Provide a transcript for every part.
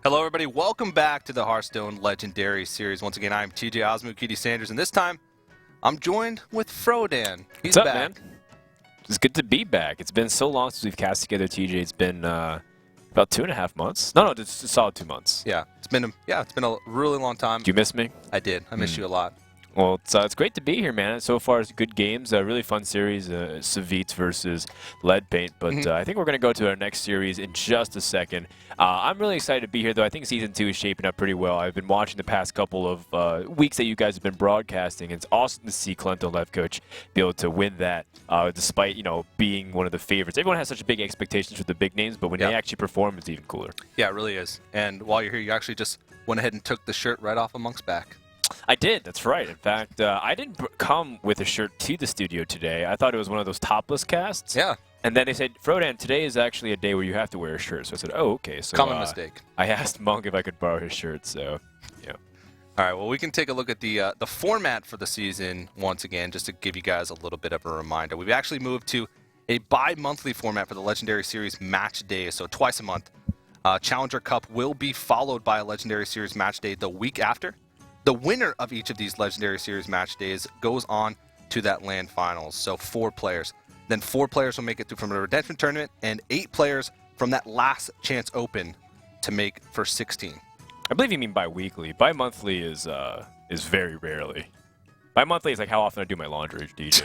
Hello, everybody. Welcome back to the Hearthstone Legendary Series. Once again, I'm TJ Osmu, Kitty Sanders, and this time I'm joined with Frodan. He's What's up, back. man? It's good to be back. It's been so long since we've cast together, TJ. It's been about 2.5 months. No, just a solid 2 months. Yeah, it's been a really long time. Do you miss me? I did. I missed you a lot. Well, it's great to be here, man. So far, it's good games. Really fun series, Savit versus Leadpaint. But I think we're going to go to our next series in just a second. I'm really excited to be here, though. I think Season 2 is shaping up pretty well. I've been watching the past couple of weeks that you guys have been broadcasting. It's awesome to see Clento Levcoach be able to win that, despite, being one of the favorites. Everyone has such big expectations for the big names, but when they actually perform, it's even cooler. Yeah, it really is. And while you're here, you actually just went ahead and took the shirt right off of Monk's back. I did. That's right. In fact, I didn't come with a shirt to the studio today. I thought it was one of those topless casts. Yeah. And then they said, Frodan, today is actually a day where you have to wear a shirt. So I said, oh, okay. So common mistake. I asked Monk if I could borrow his shirt. So, yeah. All right. Well, we can take a look at the format for the season once again, just to give you guys a little bit of a reminder. We've actually moved to a bi-monthly format for the Legendary Series match day, so twice a month. Challenger Cup will be followed by a Legendary Series match day the week after. The winner of each of these Legendary Series match days goes on to that LAN finals, so 4 players. Then 4 players will make it through from the Redemption Tournament, and 8 players from that last chance open to make for 16. I believe you mean bi-weekly. Bi-monthly is very rarely. Bi-monthly is like how often I do my laundry, DJ.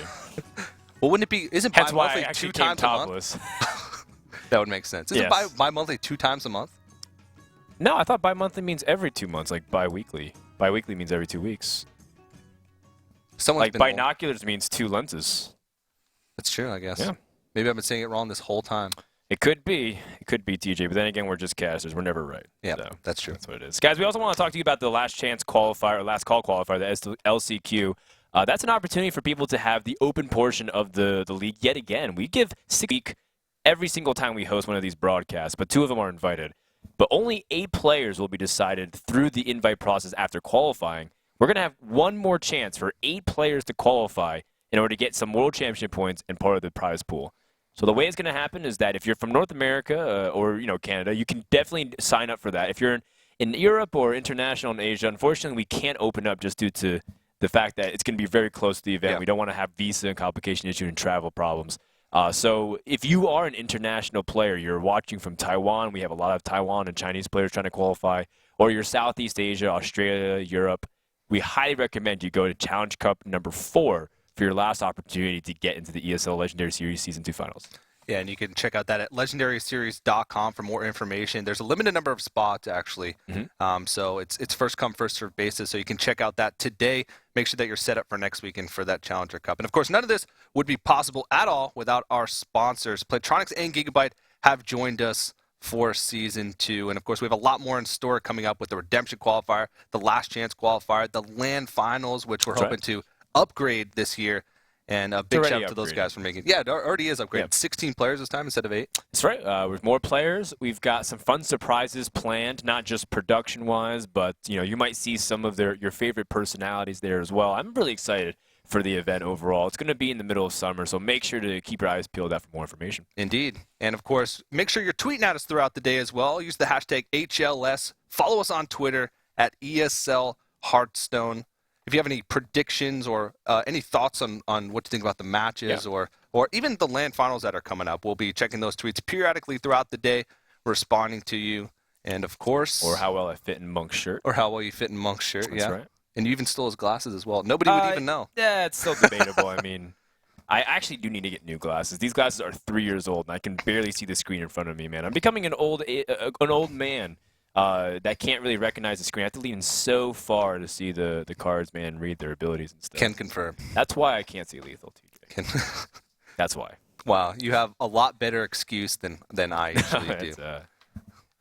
Well, wouldn't it be, isn't That's why I bi-monthly actually 2 came times topless. a month? That would make sense. Isn't bi-monthly 2 times a month? No, I thought bi-monthly means every 2 months, like bi-weekly. Bi-weekly means every 2 weeks. Someone's like binoculars means 2 lenses. That's true, I guess. Yeah. Maybe I've been saying it wrong this whole time. It could be. It could be, TJ. But then again, we're just casters. We're never right. Yeah, so that's true. That's what it is. Guys, we also want to talk to you about the last chance qualifier, or last call qualifier, the LCQ. That's an opportunity for people to have the open portion of the league yet again. We give 6 week every single time we host one of these broadcasts, but 2 of them are invited. But only 8 players will be decided through the invite process after qualifying. We're going to have one more chance for 8 players to qualify in order to get some World Championship points and part of the prize pool. So the way it's going to happen is that if you're from North America or Canada, you can definitely sign up for that. If you're in Europe or international in Asia, unfortunately, we can't open up just due to the fact that it's going to be very close to the event. Yeah. We don't want to have visa and complication issue and travel problems. So if you are an international player, you're watching from Taiwan, we have a lot of Taiwan and Chinese players trying to qualify, or you're Southeast Asia, Australia, Europe, we highly recommend you go to Challenge Cup number 4 for your last opportunity to get into the ESL Legendary Series Season 2 finals. Yeah, and you can check out that at legendaryseries.com for more information. There's a limited number of spots, actually. So it's first come, first served basis. So you can check out that today. Make sure that you're set up for next weekend for that Challenger Cup. And, of course, none of this would be possible at all without our sponsors. Playtronics and Gigabyte have joined us for Season 2. And, of course, we have a lot more in store coming up with the Redemption Qualifier, the Last Chance Qualifier, the LAN Finals, which we're hoping to upgrade this year. And a big shout out to those guys for making it. Yeah, it already is upgraded. 16 players this time instead of 8. That's right. With more players, we've got some fun surprises planned, not just production-wise, but you might see some of your favorite personalities there as well. I'm really excited for the event overall. It's going to be in the middle of summer, so make sure to keep your eyes peeled out for more information. Indeed. And, of course, make sure you're tweeting at us throughout the day as well. Use the hashtag HLS. Follow us on Twitter at ESL Hearthstone. If you have any predictions or any thoughts on what you think about the matches or even the LAN finals that are coming up, we'll be checking those tweets periodically throughout the day, responding to you. And, of course... Or how well I fit in Monk's shirt. Or how well you fit in Monk's shirt, That's right. And you even stole his glasses as well. Nobody would even know. Yeah, it's still debatable. I mean, I actually do need to get new glasses. These glasses are 3 years old, and I can barely see the screen in front of me, man. I'm becoming an old man. That can't really recognize the screen. I have to lean in so far to see the cards, man, read their abilities and stuff. Can confirm. That's why I can't see lethal, TJ. That's why. Wow, you have a lot better excuse than I usually do.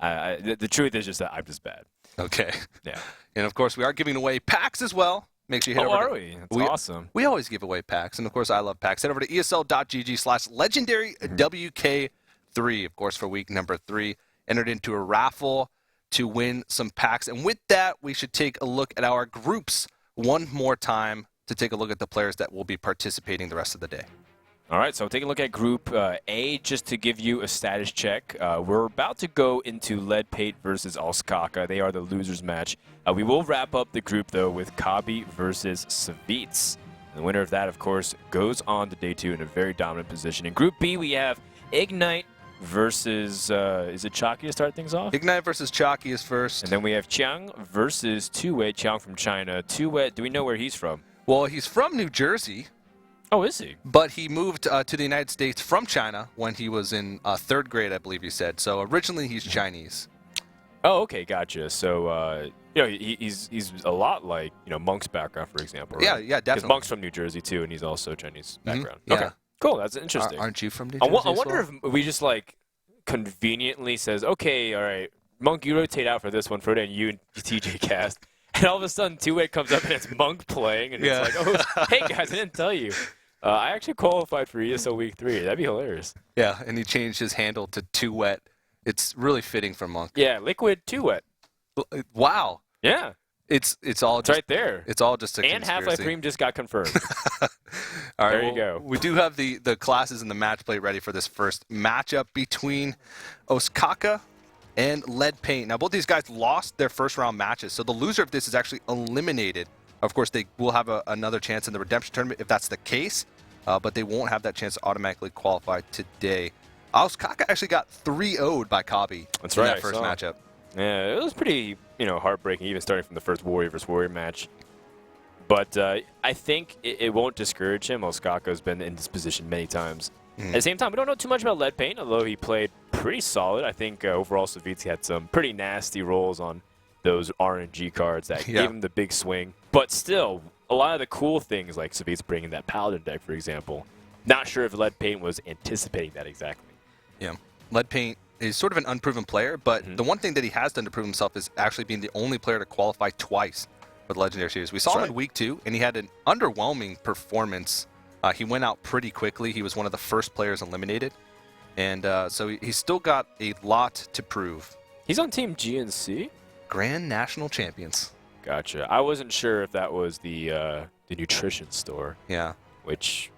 The truth is just that I'm just bad. Okay. Yeah. And, of course, we are giving away packs as well. Make sure you head over. Are we? That's awesome. We always give away packs. And, of course, I love packs. Head over to ESL.gg/legendarywk3, of course, for week number 3. Entered into a raffle to win some packs. And with that, we should take a look at our groups one more time to take a look at the players that will be participating the rest of the day. All right, so taking a look at Group A, just to give you a status check. We're about to go into Leadpaint versus Ostkaka. They are the losers match. We will wrap up the group, though, with Kabi versus Savitz. The winner of that, of course, goes on to day 2 in a very dominant position. In Group B, we have Ignite versus, is it Chalky to start things off? Ignite versus Chalky is first. And then we have Chiang versus Tuwei. Chiang from China. Tuwei, do we know where he's from? Well, he's from New Jersey. Oh, is he? But he moved to the United States from China when he was in 3rd grade, I believe he said. So originally he's Chinese. Oh, okay, gotcha. So, he's a lot like, Monk's background, for example, right? Yeah, definitely. Because Monk's from New Jersey, too, and he's also Chinese background. Yeah. Okay, cool. That's interesting. Aren't you from New Jersey I wonder if we just, conveniently says, okay, all right, Monk, you rotate out for this one, Frodo, and you and TJ cast. And all of a sudden, 2-8 comes up, and it's Monk playing, and it's like, oh, hey, guys, I didn't tell you. I actually qualified for ESL Week 3. That'd be hilarious. Yeah, and he changed his handle to 2wet. It's really fitting for Monk. Yeah, Liquid 2-Wet. Wow. Yeah. It's all just, right there. It's all just a and conspiracy. Half-Life Dream just got confirmed. All right, there you go. We do have the classes and the match play ready for this first matchup between Ostkaka and Leadpaint. Now, both these guys lost their first-round matches, so the loser of this is actually eliminated. Of course, they will have another chance in the Redemption Tournament if that's the case, but they won't have that chance to automatically qualify today. Ostkaka actually got 3-0'd by Kabi in that first matchup. Yeah, it was pretty, heartbreaking, even starting from the first Warrior versus Warrior match. But I think it won't discourage him. Ostkaka's been in this position many times. At the same time, we don't know too much about Leadpaint, although he played pretty solid. I think overall Savitz had some pretty nasty rolls on those RNG cards that gave him the big swing. But still, a lot of the cool things, like Savitz bringing that Paladin deck, for example, not sure if Leadpaint was anticipating that exactly. Yeah, Leadpaint is sort of an unproven player, but the one thing that he has done to prove himself is actually being the only player to qualify twice for the Legendary Series. We saw him in Week 2, and he had an underwhelming performance. He went out pretty quickly. He was one of the first players eliminated, and so he's still got a lot to prove. He's on Team GNC? Grand National Champions. Gotcha. I wasn't sure if that was the nutrition store. Yeah. Which,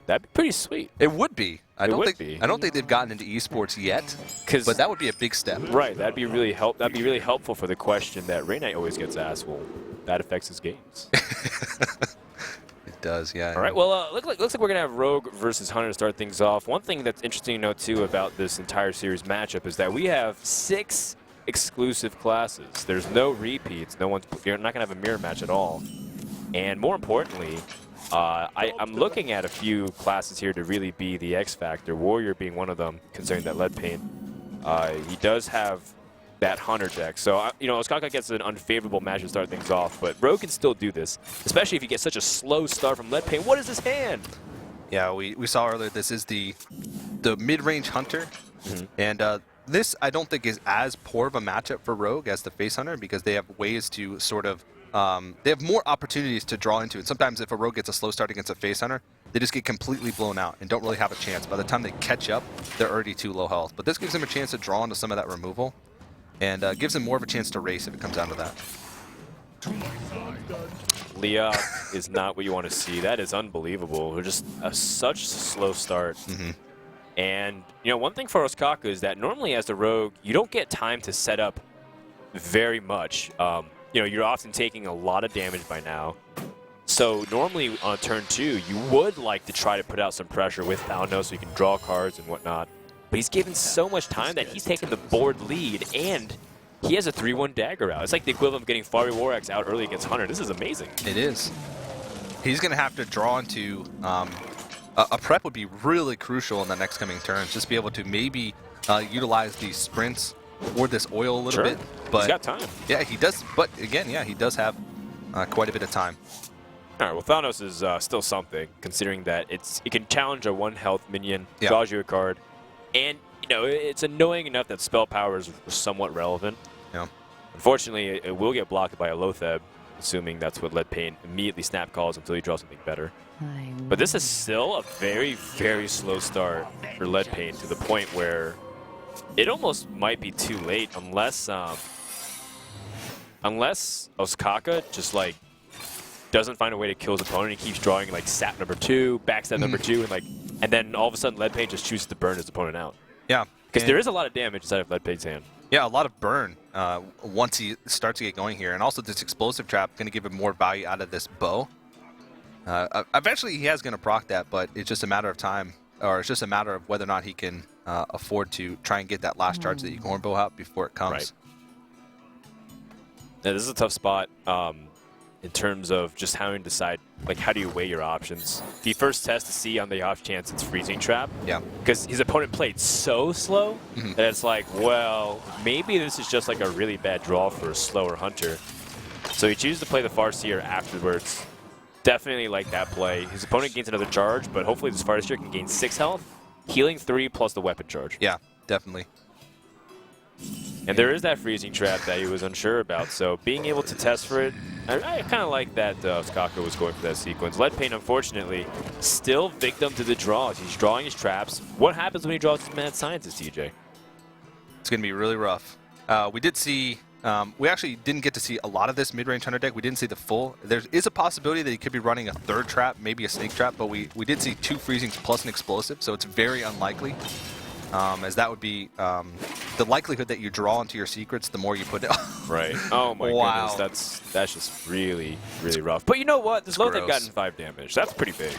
that'd be pretty sweet. It would be. I don't think they've gotten into esports yet, but that would be a big step. Right. That'd be really helpful for the question that Ray Knight always gets asked. Well, that affects his games. It does, yeah. All right. Well, looks like we're gonna have Rogue versus Hunter to start things off. One thing that's interesting to note too about this entire series matchup is that we have 6 exclusive classes. There's no repeats. You're not gonna have a mirror match at all. And more importantly, I'm looking at a few classes here to really be the X factor. Warrior being one of them, considering that Leadpaint, he does have that Hunter deck. So, Ostkaka gets an unfavorable match to start things off, but Rogue can still do this, especially if he gets such a slow start from Leadpaint. What is his hand? Yeah, we saw earlier this is the mid-range Hunter, and this I don't think is as poor of a matchup for Rogue as the Face Hunter because they have ways to sort of they have more opportunities to draw into it. Sometimes if a Rogue gets a slow start against a Face Hunter, they just get completely blown out and don't really have a chance. By the time they catch up, they're already too low health. But this gives them a chance to draw into some of that removal and gives them more of a chance to race if it comes down to that. Leah is not what you want to see. That is unbelievable. They're just such a slow start. And, one thing for Ostkaka is that normally as the Rogue, you don't get time to set up very much. You're often taking a lot of damage by now. So normally on turn 2, you would like to try to put out some pressure with Pauno so you can draw cards and whatnot. But he's given so much time that he's taken the board lead, and he has a 3-1 dagger out. It's like the equivalent of getting Fari Warax out early against Hunter. This is amazing. It is. He's going to have to draw into a prep would be really crucial in the next coming turns. Just be able to maybe utilize these sprints or this oil a little bit. But he's got time. Yeah, he does. But again, yeah, he does have quite a bit of time. All right, well, Thanos is still something, considering that it can challenge a 1-health minion, draws you a card, and it's annoying enough that spell power is somewhat relevant. Yeah. Unfortunately, it will get blocked by a Lotheb, assuming that's what Leadpaint immediately snap calls until you draw something better. But this is still a very, very slow start for Leadpaint to the point where it almost might be too late unless Ostkaka just doesn't find a way to kill his opponent. He keeps drawing sap number 2, backstab number 2, and And then all of a sudden, Leadpaint just chooses to burn his opponent out. Yeah. Because there is a lot of damage inside of Leadpaint's hand. Yeah, a lot of burn once he starts to get going here. And also this explosive trap going to give him more value out of this bow. Eventually he is going to proc that, but it's just a matter of time, or it's just a matter of whether or not he can afford to try and get that last charge that Unicorn Bow out before it comes. Right. Now, this is a tough spot in terms of just how to decide, like, how do you weigh your options? The first test to see on the off chance it's Freezing Trap. Yeah. Because his opponent played so slow that it's like, well, maybe this is just like a really bad draw for a slower hunter. So he chooses to play the Farseer afterwards. Definitely like that play. His opponent gains another charge, but hopefully this Farseer can gain 6 health, healing 3 plus the weapon charge. Yeah, definitely. And there is that Freezing Trap that he was unsure about, so being able to test for it, I kind of like that Ostkaka was going for that sequence. Leadpaint, unfortunately, still victim to the draws. He's drawing his traps. What happens when he draws his Mad Scientist, TJ? It's going to be really rough. We did see, we actually didn't get to see a lot of this mid-range hunter deck. We didn't see the full. There is a possibility that he could be running a 3rd trap, maybe a snake trap, but we did see 2 freezings plus an explosive, so it's very unlikely. As that would be the likelihood that you draw into your secrets, the more you put it. Right. Oh my goodness, that's just really, really rough. But you know what? This Lothep gotten 5 damage. That's pretty big.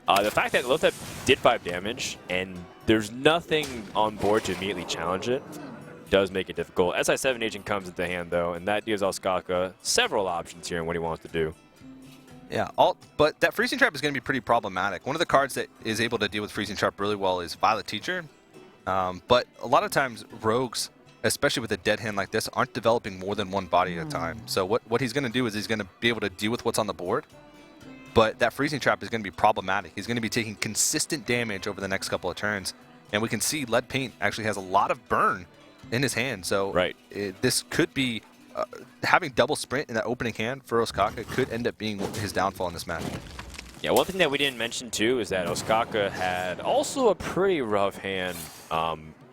The fact that Lothep did 5 damage and there's nothing on board to immediately challenge it does make it difficult. SI7 Agent comes into hand though, and that gives Ostkaka several options here in what he wants to do. Yeah, but that Freezing Trap is going to be pretty problematic. One of the cards that is able to deal with Freezing Trap really well is Violet Teacher. But a lot of times, rogues, especially with a dead hand like this, aren't developing more than 1 body at a time. So what he's going to do is he's going to be able to deal with what's on the board. But that Freezing Trap is going to be problematic. He's going to be taking consistent damage over the next couple of turns. And we can see Leadpaint actually has a lot of burn in his hand. So this could be... having double sprint in that opening hand for Ostkaka could end up being his downfall in this match. Yeah, one thing that we didn't mention too is that Ostkaka had also a pretty rough hand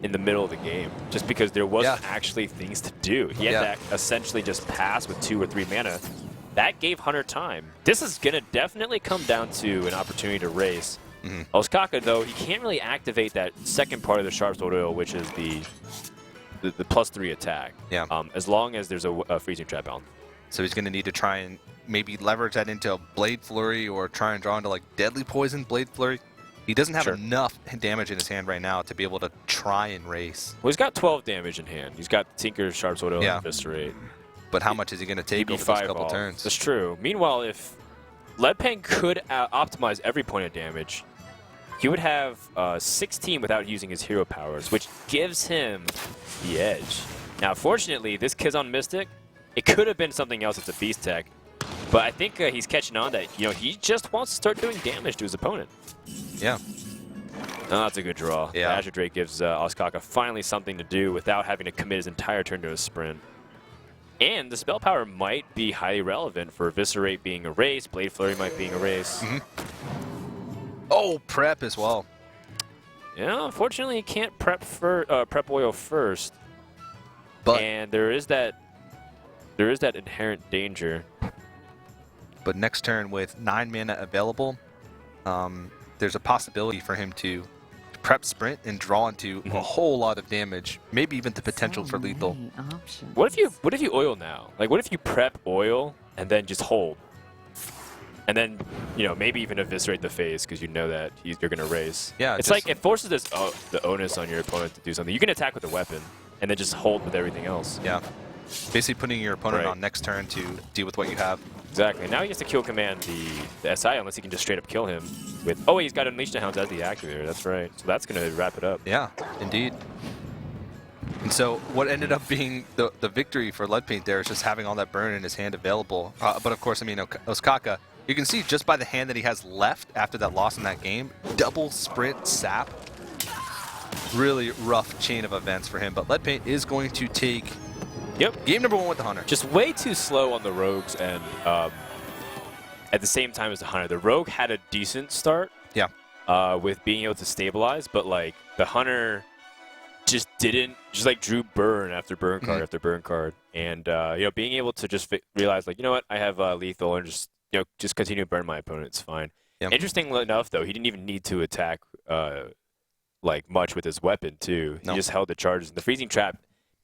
in the middle of the game, just because there wasn't actually things to do. He had to essentially just pass with 2 or 3 mana. That gave Hunter time. This is going to definitely come down to an opportunity to race. Ostkaka, though, he can't really activate that second part of the Sharp Sword Oil, which is the +3 attack. Yeah. As long as there's a Freezing Trap on. So he's going to need to try and maybe leverage that into a Blade Flurry or try and draw into like Deadly Poison Blade Flurry. He doesn't have enough damage in his hand right now to be able to try and race. Well, he's got 12 damage in hand. He's got Tinker's Sharp Sword Oil and Eviscerate. But how much is he going to take over those couple turns? That's true. Meanwhile, if Leadpaint could optimize every point of damage, he would have 16 without using his hero powers, which gives him the edge. Now, fortunately, this Kizon Mystic, it could have been something else. It's a beast tech. But I think he's catching on that, he just wants to start doing damage to his opponent. Yeah. Oh, that's a good draw. Yeah. Azure Drake gives Ostkaka finally something to do without having to commit his entire turn to a sprint. And the spell power might be highly relevant for Eviscerate being a race, Blade Flurry might being a race. Oh, prep as well. Yeah, unfortunately, he can't prep oil first. But and there is that inherent danger. But next turn with 9 mana available, there's a possibility for him to prep sprint and draw into a whole lot of damage, maybe even the potential for lethal. What if you oil now? Like, what if you prep oil and then just hold? And then, maybe even eviscerate the phase because you know that you're going to race. Yeah, it's like it forces the onus on your opponent to do something. You can attack with a weapon and then just hold with everything else. Yeah. Basically putting your opponent on next turn to deal with what you have. Exactly. Now he has to kill command the SI unless he can just straight up kill him with... Oh, he's got Unleash the Hounds as the activator. That's right. So that's going to wrap it up. Yeah, indeed. And so what ended up being the victory for Leadpaint there is just having all that burn in his hand available. But of course, I mean, Ostkaka, you can see just by the hand that he has left after that loss in that game, double sprint sap. Really rough chain of events for him. But Leadpaint is going to take game number 1 with the Hunter. Just way too slow on the Rogues and at the same time as the Hunter. The Rogue had a decent start with being able to stabilize, but like the Hunter just drew burn after burn card after burn card. And being able to just realize like, you know what, I have lethal and just continue to burn my opponent, it's fine. Yeah. Interestingly enough, though, he didn't even need to attack like much with his weapon, too. No. He just held the charges. And the freezing trap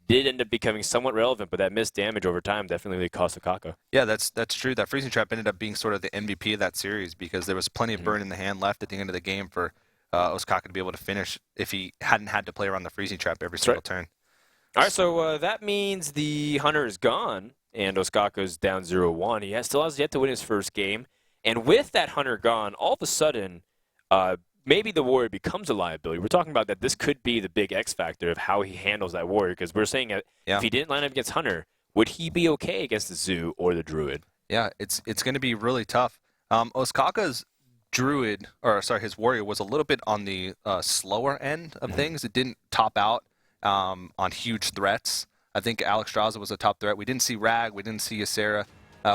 did end up becoming somewhat relevant, but that missed damage over time definitely cost Ostkaka. Yeah, that's true. That freezing trap ended up being sort of the MVP of that series because there was plenty of burn in the hand left at the end of the game for Ostkaka to be able to finish if he hadn't had to play around the freezing trap every single turn. All right, so that means the Hunter is gone, and Ostkaka's down 0-1. He still has yet to win his first game. And with that Hunter gone, all of a sudden, maybe the Warrior becomes a liability. We're talking about that this could be the big X factor of how he handles that Warrior, because we're saying that if he didn't line up against Hunter, would he be okay against the Zoo or the Druid? Yeah, it's going to be really tough. Ostkaka's Druid, or sorry, his Warrior was a little bit on the slower end of things. It didn't top out on huge threats. I think Alex Straza was a top threat. We didn't see Rag. We didn't see Ysera.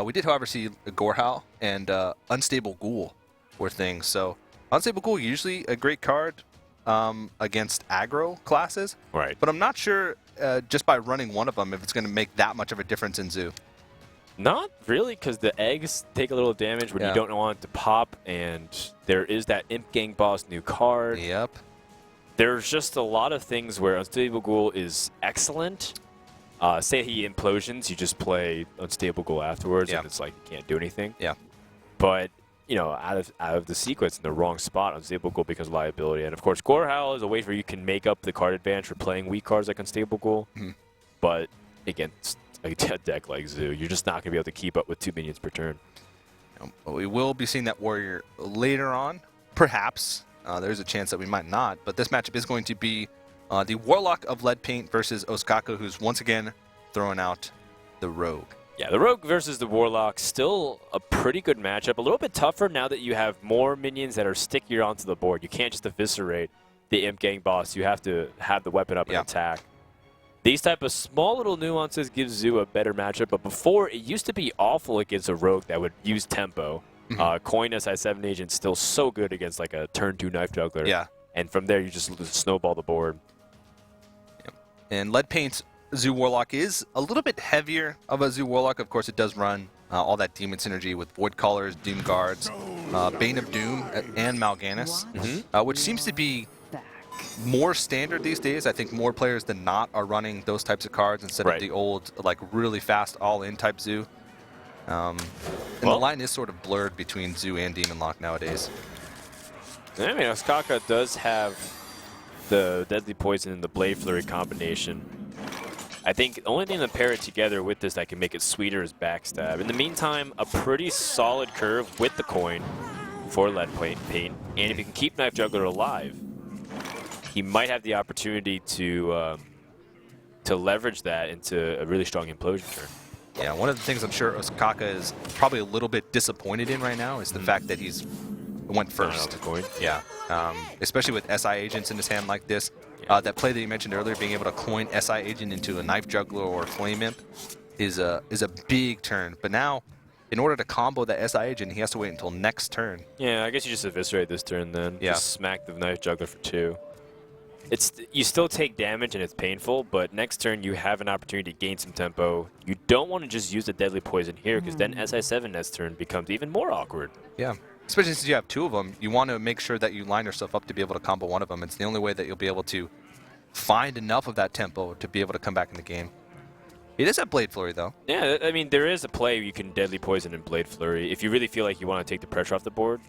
We did, however, see Gorhal and Unstable Ghoul were things. So Unstable Ghoul, usually a great card against aggro classes. Right. But I'm not sure just by running one of them if it's going to make that much of a difference in Zoo. Not really, because the eggs take a little damage when you don't want it to pop, and there is that Imp Gang Boss new card. Yep. There's just a lot of things where Unstable Ghoul is excellent. Say he implosions, you just play Unstable Ghoul afterwards, and it's like you can't do anything. Yeah. But you know, out of the sequence in the wrong spot, Unstable Ghoul becomes a liability. And of course, Gorhal is a way where you can make up the card advantage for playing weak cards like Unstable Ghoul. But against a deck like Zoo, you're just not going to be able to keep up with 2 minions per turn. We will be seeing that Warrior later on, perhaps. There's a chance that we might not, but this matchup is going to be the Warlock of Leadpaint versus Ostkaka, who's once again throwing out the Rogue. Yeah, the Rogue versus the Warlock, still a pretty good matchup. A little bit tougher now that you have more minions that are stickier onto the board. You can't just eviscerate the Imp Gang Boss. You have to have the weapon up and attack. These type of small little nuances give Zoo a better matchup, but before, it used to be awful against a Rogue that would use tempo. Coin SI7 agent still so good against like a turn 2 Knife Juggler. Yeah. And from there, you just snowball the board. And Leadpaint's Zoo Warlock is a little bit heavier of a Zoo Warlock. Of course, it does run all that demon synergy with Void Callers, Doom Guards, Bane of Doom, and Mal'Ganis, which seems to be more standard these days. I think more players than not are running those types of cards instead of the old, like, really fast all-in type Zoo. And the line is sort of blurred between Zoo and Demon Lock nowadays. I mean, Ostkaka does have the Deadly Poison and the Blade Flurry combination. I think the only thing to pair it together with this that can make it sweeter is Backstab. In the meantime, a pretty solid curve with the coin for Leadpaint. And if he can keep Knife Juggler alive, he might have the opportunity to leverage that into a really strong implosion turn. Yeah, one of the things I'm sure Ostkaka is probably a little bit disappointed in right now is the fact that he's went first. Yeah, especially with SI agents in his hand like this. That play that you mentioned earlier, being able to coin SI agent into a Knife Juggler or Flame Imp is a big turn. But now, in order to combo that SI agent, he has to wait until next turn. Yeah, I guess you just eviscerate this turn then. Yeah. Just smack the Knife Juggler for 2. You still take damage and it's painful, but next turn you have an opportunity to gain some tempo. You don't want to just use the Deadly Poison here, because then SI7 next turn becomes even more awkward. Yeah, especially since you have 2 of them, you want to make sure that you line yourself up to be able to combo one of them. It's the only way that you'll be able to find enough of that tempo to be able to come back in the game. He does have Blade Flurry, though. Yeah, I mean, there is a play where you can Deadly Poison and Blade Flurry if you really feel like you want to take the pressure off the board.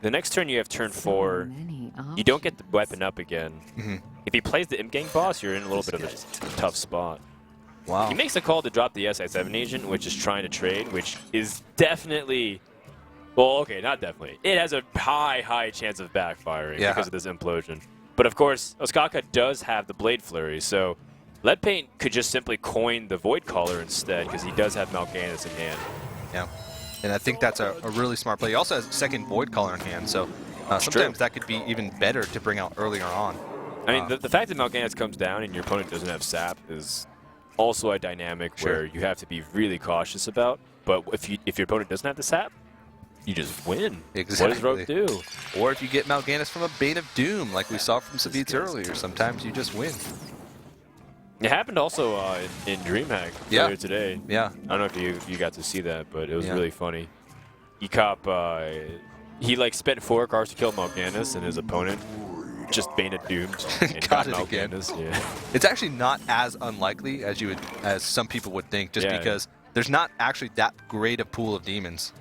The next turn you have turn 4, you don't get the weapon up again. If he plays the Imp Gang Boss, you're in a little bit of a tough spot. Wow. He makes a call to drop the SI7 agent, which is trying to trade, which is definitely... Well, okay, not definitely. It has a high chance of backfiring because of this implosion. But of course, Ostkaka does have the Blade Flurry, so Leadpaint could just simply coin the Void Caller instead, because he does have Mal'Ganis in hand. Yeah. And I think that's a really smart play. He also has second Void Caller in hand, so sometimes that could be even better to bring out earlier on. I mean, the fact that Mal'Ganis comes down and your opponent doesn't have sap is also a dynamic where you have to be really cautious about. But if your opponent doesn't have the sap, you just win. Exactly. What does Rogue do? Or if you get Mal'Ganis from a Bane of Doom, like we saw from Savitz earlier, sometimes you just win. It happened also in DreamHack earlier today. Yeah. I don't know if you got to see that, but it was really funny. You cop He like spent 4 cards to kill Mal'Ganis, and his opponent just Bane it doomed and Got it again. Mal'Ganis. Yeah. It's actually not as unlikely as some people would think, just because there's not actually that great a pool of demons.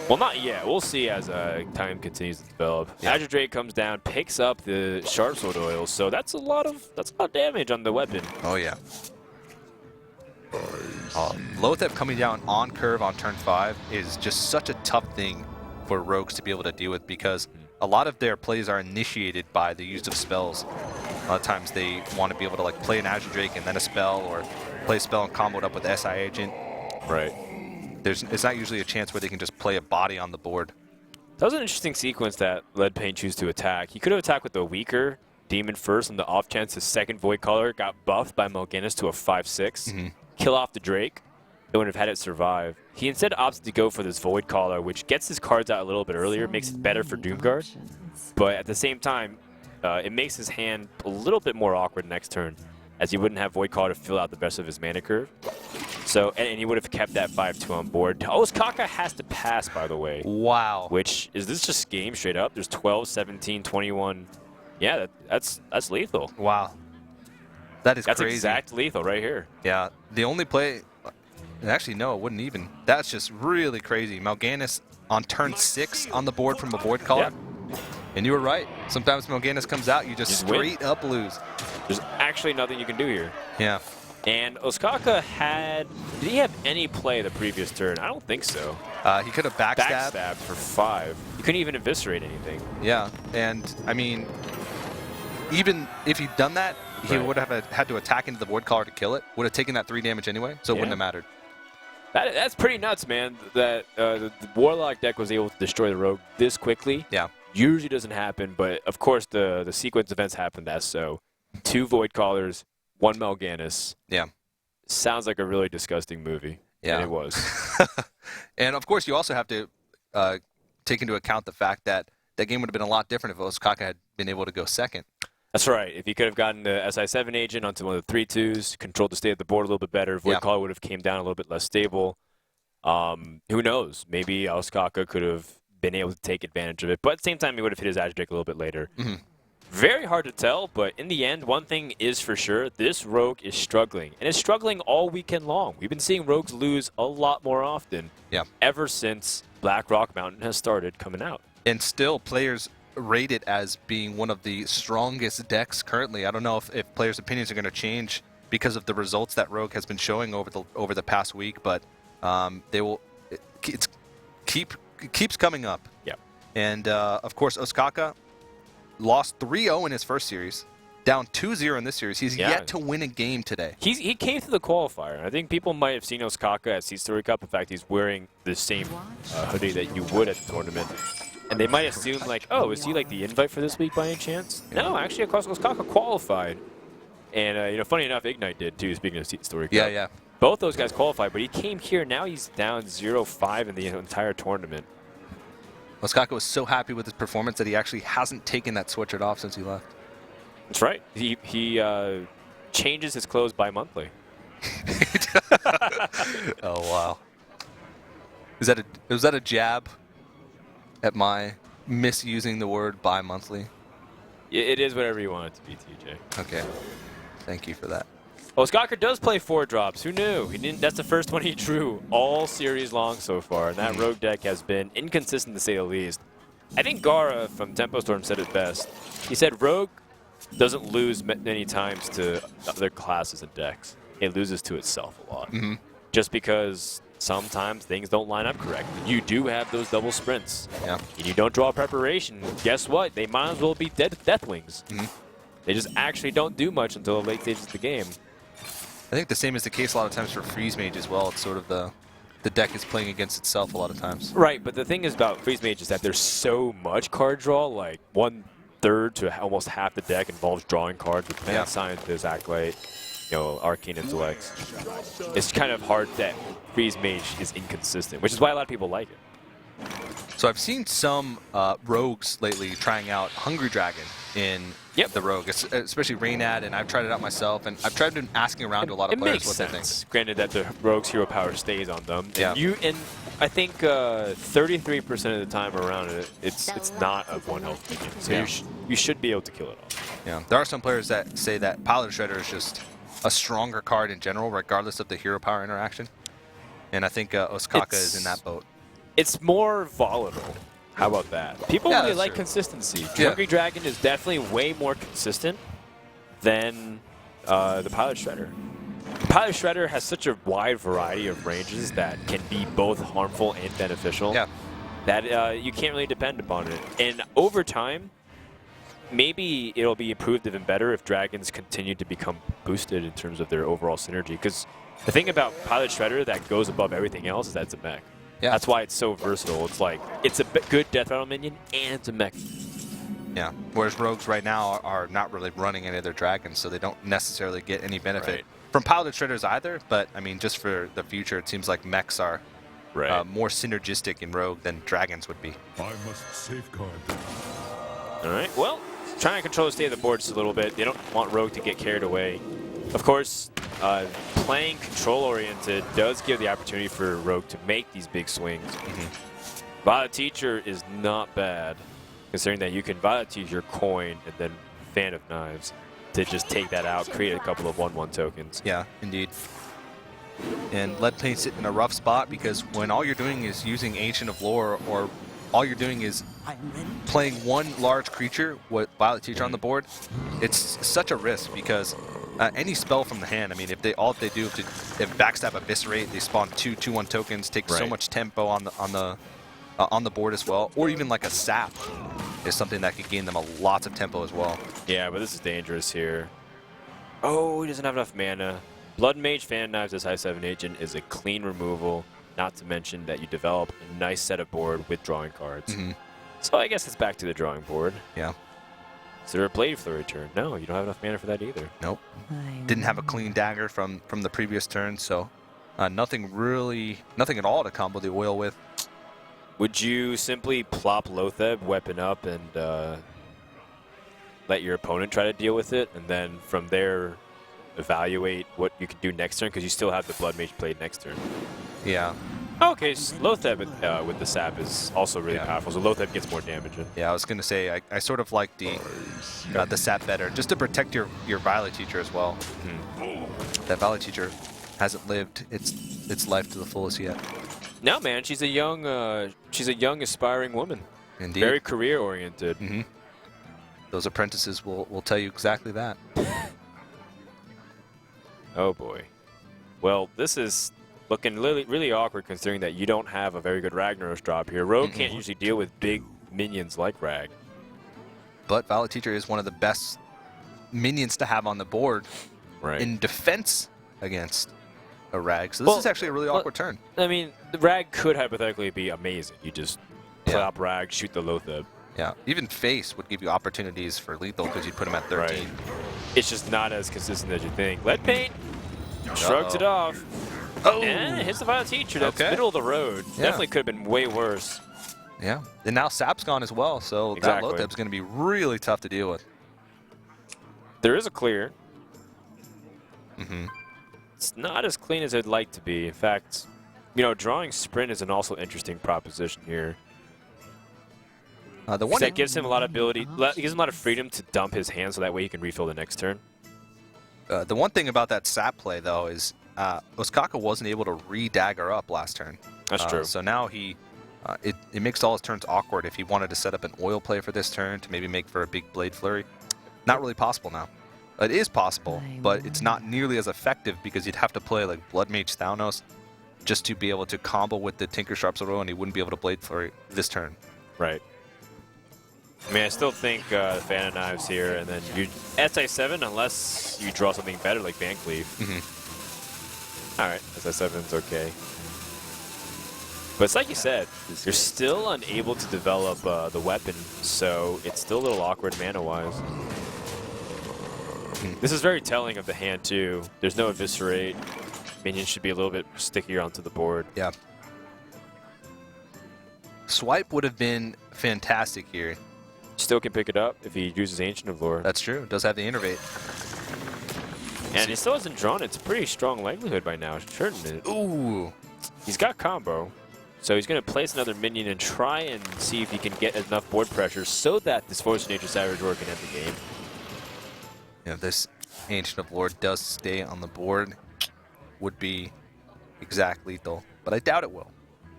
Well, not yet. We'll see as time continues to develop. Yeah. Azure Drake comes down, picks up the Sharp Sword Oil, so that's a lot of damage on the weapon. Oh yeah. Loatheb coming down on curve on turn 5 is just such a tough thing for rogues to be able to deal with, because a lot of their plays are initiated by the use of spells. A lot of times they want to be able to like play an Azure Drake and then a spell, or play a spell and combo it up with SI Agent. Right. It's not usually a chance where they can just play a body on the board. That was an interesting sequence that Leadpaint chose to attack. He could have attacked with a weaker Demon first on the off chance his second Void Caller got buffed by Mal'Ganis to a 5/6. Kill off the Drake. They would have had it survive. He instead opts to go for this Void Caller, which gets his cards out a little bit earlier, makes it better for Doomguard. But at the same time, it makes his hand a little bit more awkward next turn, as he wouldn't have Void Caller to fill out the rest of his mana curve. So, and he would have kept that 5/2 on board. Ostkaka has to pass, by the way. Wow. Which, is this just game straight up? There's 12, 17, 21. Yeah, that's lethal. Wow. That's crazy. That's exact lethal right here. Yeah. The only play... Actually, no, it wouldn't even. That's just really crazy. Mal'Ganis on turn 6 on the board from a Void Caller. Yeah. And you were right. Sometimes Mal'Ganis comes out, you just straight up lose. There's actually nothing you can do here. Yeah. And Ostkaka did he have any play the previous turn? I don't think so. He could have backstabbed for 5. He couldn't even eviscerate anything. Yeah, and I mean, even if he'd done that, he would have had to attack into the Void Caller to kill it. Would have taken that 3 damage anyway, so it wouldn't have mattered. That's pretty nuts, man, that the Warlock deck was able to destroy the Rogue this quickly. Yeah. Usually doesn't happen, but of course the sequence events happened as so. 2 Void Callers, 1 Mal'Ganis. Yeah. Sounds like a really disgusting movie. Yeah. And it was. And of course, you also have to take into account the fact that that game would have been a lot different if Ostkaka had been able to go second. That's right. If he could have gotten the SI7 agent onto one of the 3/2s, controlled the state of the board a little bit better, Void Caller would have came down a little bit less stable. Who knows? Maybe Ostkaka could have been able to take advantage of it. But at the same time, he would have hit his Azure Drake a little bit later. Very hard to tell, but in the end, one thing is for sure, this Rogue is struggling. And it's struggling all weekend long. We've been seeing Rogues lose a lot more often ever since Black Rock Mountain has started coming out. And still, players rate it as being one of the strongest decks currently. I don't know if players' opinions are going to change because of the results that Rogue has been showing over the past week, but they will. It keeps coming up. Yeah. And of course, Ostkaka lost 3-0 in his first series, down 2-0 in this series. He's yet to win a game today. He came through the qualifier. I think people might have seen Ostkaka at Sea Story Cup. In fact, he's wearing the same hoodie that you would at the tournament. And they might assume, like, oh, is he like the invite for this week by any chance? No, actually, of course, Ostkaka qualified. And, funny enough, Ignite did, too, speaking of Sea Story Cup. Yeah. Both those guys qualified, but he came here. Now he's down 0-5 in the entire tournament. Ostkaka was so happy with his performance that he actually hasn't taken that sweatshirt off since he left. That's right. He changes his clothes bi-monthly. Oh, wow. Was that a jab at my misusing the word bi-monthly? It is whatever you want it to be, TJ. Okay. Thank you for that. Ostkaka does play 4 drops. Who knew? He didn't. That's the first one he drew all series long so far, and that Rogue deck has been inconsistent to say the least. I think Gara from Tempo Storm said it best. He said Rogue doesn't lose many times to other classes and decks. It loses to itself a lot. Just because sometimes things don't line up correctly. You do have those double sprints. Yeah. And you don't draw preparation. Guess what? They might as well be Deathwings. They just actually don't do much until the late stages of the game. I think the same is the case a lot of times for Freeze Mage as well. It's sort of the deck is playing against itself a lot of times. Right, but the thing is about Freeze Mage is that there's so much card draw, like 1/3 to almost half the deck involves drawing cards with Mana Scientist, Acolyte, Arcane Intellects. It's kind of hard that Freeze Mage is inconsistent, which is why a lot of people like it. So I've seen some rogues lately trying out Hungry Dragon in the Rogue, especially Raynad, and I've tried it out myself, and I've tried asking around to a lot of players what they think. Granted that the Rogue's hero power stays on them. Yeah. And I think 33% of the time around it's not a 1 health minion, so Yeah. you should be able to kill it off. Yeah, there are some players that say that Pilot Shredder is just a stronger card in general, regardless of the hero power interaction. And I think Ostkaka is in that boat. It's more volatile. How about that? People Yeah, really that's like true. consistency. Yeah. Hungry Dragon is definitely way more consistent than the Pilot Shredder. The Pilot Shredder has such a wide variety of ranges that can be both harmful and beneficial. Yeah. That you can't really depend upon it. And over time, maybe it'll be improved even better if dragons continue to become boosted in terms of their overall synergy. Because the thing about Pilot Shredder that goes above everything else is that it's a mech. Yeah. That's why it's so versatile. It's like, it's a good death rattle minion and it's a mech. Yeah. Whereas rogues right now are not really running any of their dragons, so they don't necessarily get any benefit Right. from Pilot Shredders either. But I mean, just for the future, it seems like mechs are more synergistic in rogue than dragons would be. I must safeguard them. All right, well, trying to control the state of the board just a little bit. They don't want rogue to get carried away. Of course, playing control-oriented does give the opportunity for rogue to make these big swings. Violet Teacher is not bad, considering that you can Violet Teacher, coin, and then Fan of Knives to just take that out, create a couple of 1/1 tokens. Yeah, indeed. And Leadpaint's sitting in a rough spot because when all you're doing is using Ancient of Lore, or all you're doing is playing one large creature with Violet Teacher on the board, it's such a risk because any spell from the hand, I mean, if they do if Backstab Eviscerate, they spawn 2/1 tokens, take so much tempo on the board as well, or even like a Sap is something that could gain them lots of tempo as well. Yeah, but this is dangerous here. Oh, he doesn't have enough mana. Blood Mage Fan Knives as High 7 Agent is a clean removal, not to mention that you develop a nice set of board with drawing cards. So I guess it's back to the drawing board. Yeah. Is there a Blade Flurry turn? No, you don't have enough mana for that either. Nope. Didn't have a clean dagger from the previous turn, so nothing at all to combo the oil with. Would you simply plop Lotheb, weapon up, and let your opponent try to deal with it, and then from there evaluate what you can do next turn, because you still have the Blood Mage played next turn? Yeah. Okay, so Lotheb with the Sap is also really powerful, so Lotheb gets more damage in. Yeah, I was gonna say I sort of like the Sap better, just to protect your Violet Teacher as well. That Violet Teacher hasn't lived its life to the fullest yet. No, man, she's a young aspiring woman. Indeed. Very career oriented. Those apprentices will tell you exactly that. Oh boy. Well, this is looking really awkward considering that you don't have a very good Ragnaros drop here. Rogue can't usually deal with big minions like Rag. But Violet Teacher is one of the best minions to have on the board in defense against a Rag. So this is actually a really awkward turn. I mean, the Rag could hypothetically be amazing. You just plop Rag, shoot the Lotheb. Yeah, even Face would give you opportunities for lethal because you'd put him at 13. It's just not as consistent as you think. Leadpaint shrugs it off. Oh! And hits the Violet Teacher. That's middle of the road. Yeah. Definitely could have been way worse. Yeah, and now Sap's gone as well, so that Lotheb's going to be really tough to deal with. There is a clear. It's not as clean as I'd like to be. In fact, you know, drawing Sprint is an also interesting proposition here. The one that gives him a lot of ability, gives him a lot of freedom to dump his hand, so that way he can refill the next turn. The one thing about that Sap play though is Ostkaka wasn't able to re-dagger up last turn. That's true. So now it makes all his turns awkward if he wanted to set up an oil play for this turn to maybe make for a big Blade Flurry. Not really possible now. It is possible, but it's not nearly as effective because you'd have to play like Blood Mage Thanos just to be able to combo with the Tinker Sharp's Arrow, and he wouldn't be able to Blade Flurry this turn. Right. I mean, I still think Fan of Knives here, and then you SI7 unless you draw something better like Van Cleave. All right, SI7's okay. But it's like you said, you're still unable to develop the weapon, so it's still a little awkward mana-wise. This is very telling of the hand, too. There's no Eviscerate. Minions should be a little bit stickier onto the board. Yeah. Swipe would have been fantastic here. Still can pick it up if he uses Ancient of Lore. That's true. It does have the Innervate. And he still hasn't drawn it. It's a pretty strong likelihood by now, shouldn't it? Ooh. He's got combo, So he's going to place another minion and try and see if he can get enough board pressure so that this Force of Nature Savage Roar can end the game. Yeah, this Ancient of Lore does stay on the board, would be exact lethal, but I doubt it will.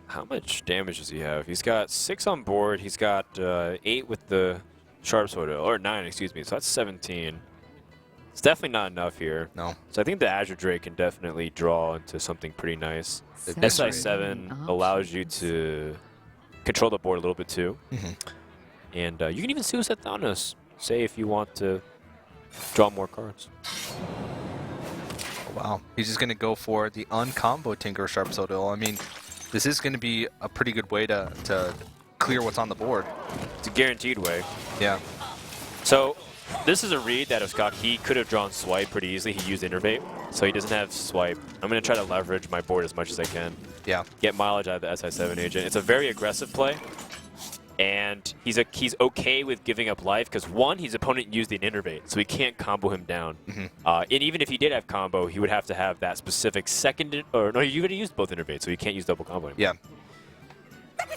How much damage does he have? He's got 6 on board. He's got 8 with the Sharp Sword, or 9, excuse me. So that's 17. It's definitely not enough here. No. So I think the Azure Drake can definitely draw into something pretty nice. It SI7 allows you to control the board a little bit too. Mm-hmm. And you can even Suicide Thanos, say if you want to draw more cards. Oh, wow. He's just going to go for the uncombo Tinker Sharp Sword. I mean, this is going to be a pretty good way to clear what's on the board. It's a guaranteed way. Yeah. So this is a read that Ostkaka, he could have drawn Swipe pretty easily. He used Innervate, so he doesn't have Swipe. I'm going to try to leverage my board as much as I can. Yeah. Get mileage out of the SI7 agent. It's a very aggressive play, and he's okay with giving up life because, one, his opponent used an Innervate, so he can't combo him down. Mm-hmm. And even if he did have combo, he would have to have that specific second, or no, you would have used both Innervates, so he can't use double combo anymore. Yeah.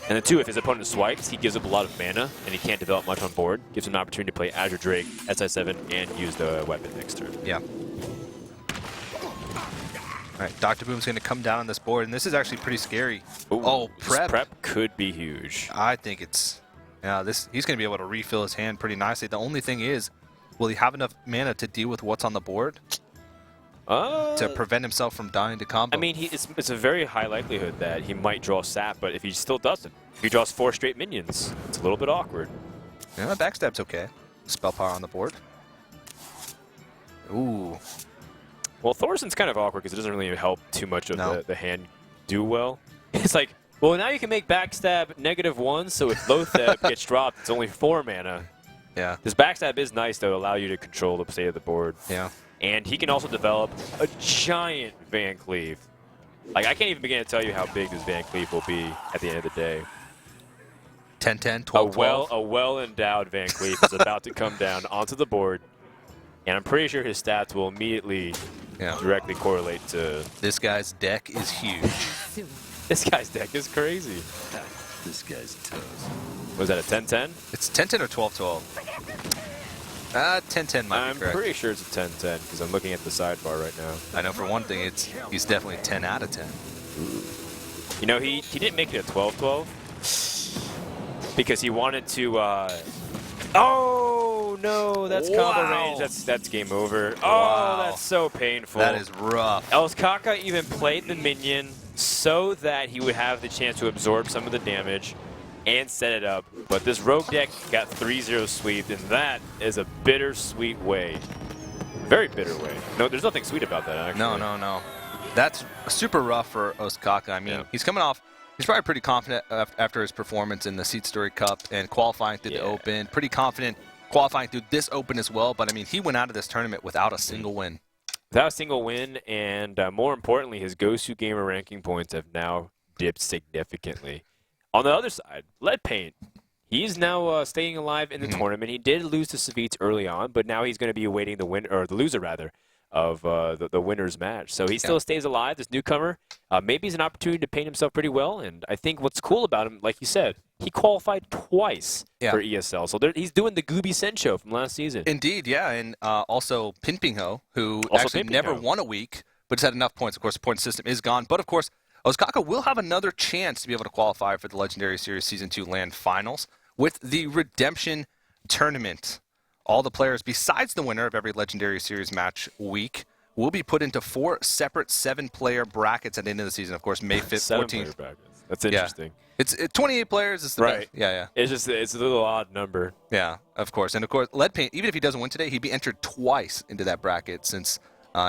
And then two, if his opponent swipes, he gives up a lot of mana, and he can't develop much on board. Gives him an opportunity to play Azure Drake, SI7, and use the weapon next turn. Yeah. All right, Dr. Boom's going to come down on this board, and this is actually pretty scary. Ooh, oh, prep. This prep could be huge. I think it's, yeah, he's going to be able to refill his hand pretty nicely. The only thing is, will he have enough mana to deal with what's on the board to prevent himself from dying to combo? I mean, it's a very high likelihood that he might draw Sap, but if he still doesn't, if he draws 4 straight minions, it's a little bit awkward. Yeah, backstab's okay. Spell power on the board. Ooh. Well, Thorson's kind of awkward because it doesn't really help too much of No. the hand do well. It's like, well, now you can make backstab -1, so if Lotheb gets dropped, it's only 4 mana. Yeah. This backstab is nice, though, to allow you to control the state of the board. Yeah. And he can also develop a giant Van Cleave. Like, I can't even begin to tell you how big this Van Cleave will be at the end of the day. 10-10, 12-12. A well-endowed Van Cleave is about to come down onto the board, and I'm pretty sure his stats will immediately directly correlate to... This guy's deck is huge. This guy's deck is crazy. This guy's toes. Was that a 10-10? It's 10-10 or 12-12. 10-10 might I'm be correct. pretty sure it's a 10-10 because I'm looking at the sidebar right now. I know for one thing, he's definitely 10 out of 10. You know, he didn't make it a 12-12 because he wanted to... Oh, no, that's combo range. That's game over. Oh, Wow. that's so painful. That is rough. Ostkaka even played the minion so that he would have the chance to absorb some of the damage and set it up. But this rogue deck got 3-0 sweeped, and that is a bittersweet way. Very bitter way. No, there's nothing sweet about that, actually. No. That's super rough for Ostkaka. I mean, he's coming off. He's probably pretty confident after his performance in the Seed Story Cup and qualifying through the Open. Pretty confident qualifying through this Open as well. But, I mean, he went out of this tournament without a single win. Without a single win, and more importantly, his Gosu Gamer ranking points have now dipped significantly. On the other side, Leadpaint, he's now staying alive in the tournament. He did lose to Savitz early on, but now he's going to be awaiting the win, or the loser rather, of the winner's match. So he still stays alive, this newcomer. Maybe he's an opportunity to paint himself pretty well, and I think what's cool about him, like you said, he qualified twice for ESL. So he's doing the Gooby Sencho from last season. Indeed, yeah, and also Pinpingho, who actually never won a week, but has had enough points. Of course, the point system is gone, but of course, Ostkaka will have another chance to be able to qualify for the Legendary Series Season 2 LAN Finals with the Redemption Tournament. All the players, besides the winner of every Legendary Series match week, will be put into 4 separate 7-player brackets at the end of the season. Of course, May 5th, 14th. Brackets. That's interesting. It's 28 players. It's the best. Yeah. It's a little odd number. Yeah, of course. And of course, Leadpaint, even if he doesn't win today, he'd be entered twice into that bracket since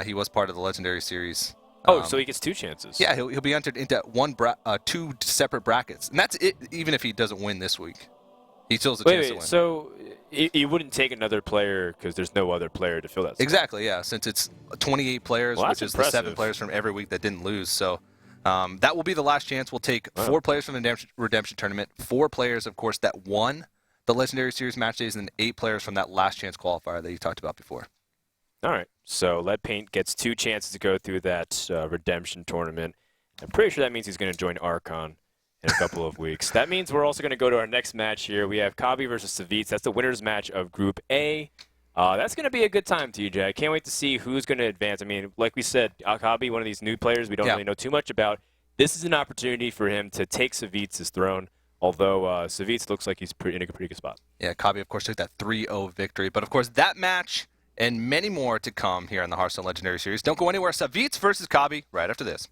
he was part of the Legendary Series. So he gets 2 chances. Yeah, he'll be entered into 2 separate brackets. And that's it, even if he doesn't win this week. He still has a chance to win. So he wouldn't take another player because there's no other player to fill that spot. Exactly, yeah, since it's 28 players, which is the 7 players from every week that didn't lose. So that will be the last chance. We'll take 4 players from the Redemption Tournament, 4 players, of course, that won the Legendary Series match days, and then 8 players from that last chance qualifier that you talked about before. All right, so Leadpaint gets 2 chances to go through that Redemption Tournament. I'm pretty sure that means he's going to join Archon in a couple of weeks. That means we're also going to go to our next match here. We have Kabi versus Savitz. That's the winner's match of Group A. That's going to be a good time, TJ. I can't wait to see who's going to advance. I mean, like we said, Kabi, one of these new players we don't really know too much about. This is an opportunity for him to take Savitz's throne, although Savitz looks like he's in a pretty good spot. Yeah, Kabi, of course, took that 3-0 victory. But, of course, that match and many more to come here in the Hearthstone Legendary Series. Don't go anywhere. Savitz versus Kabi right after this.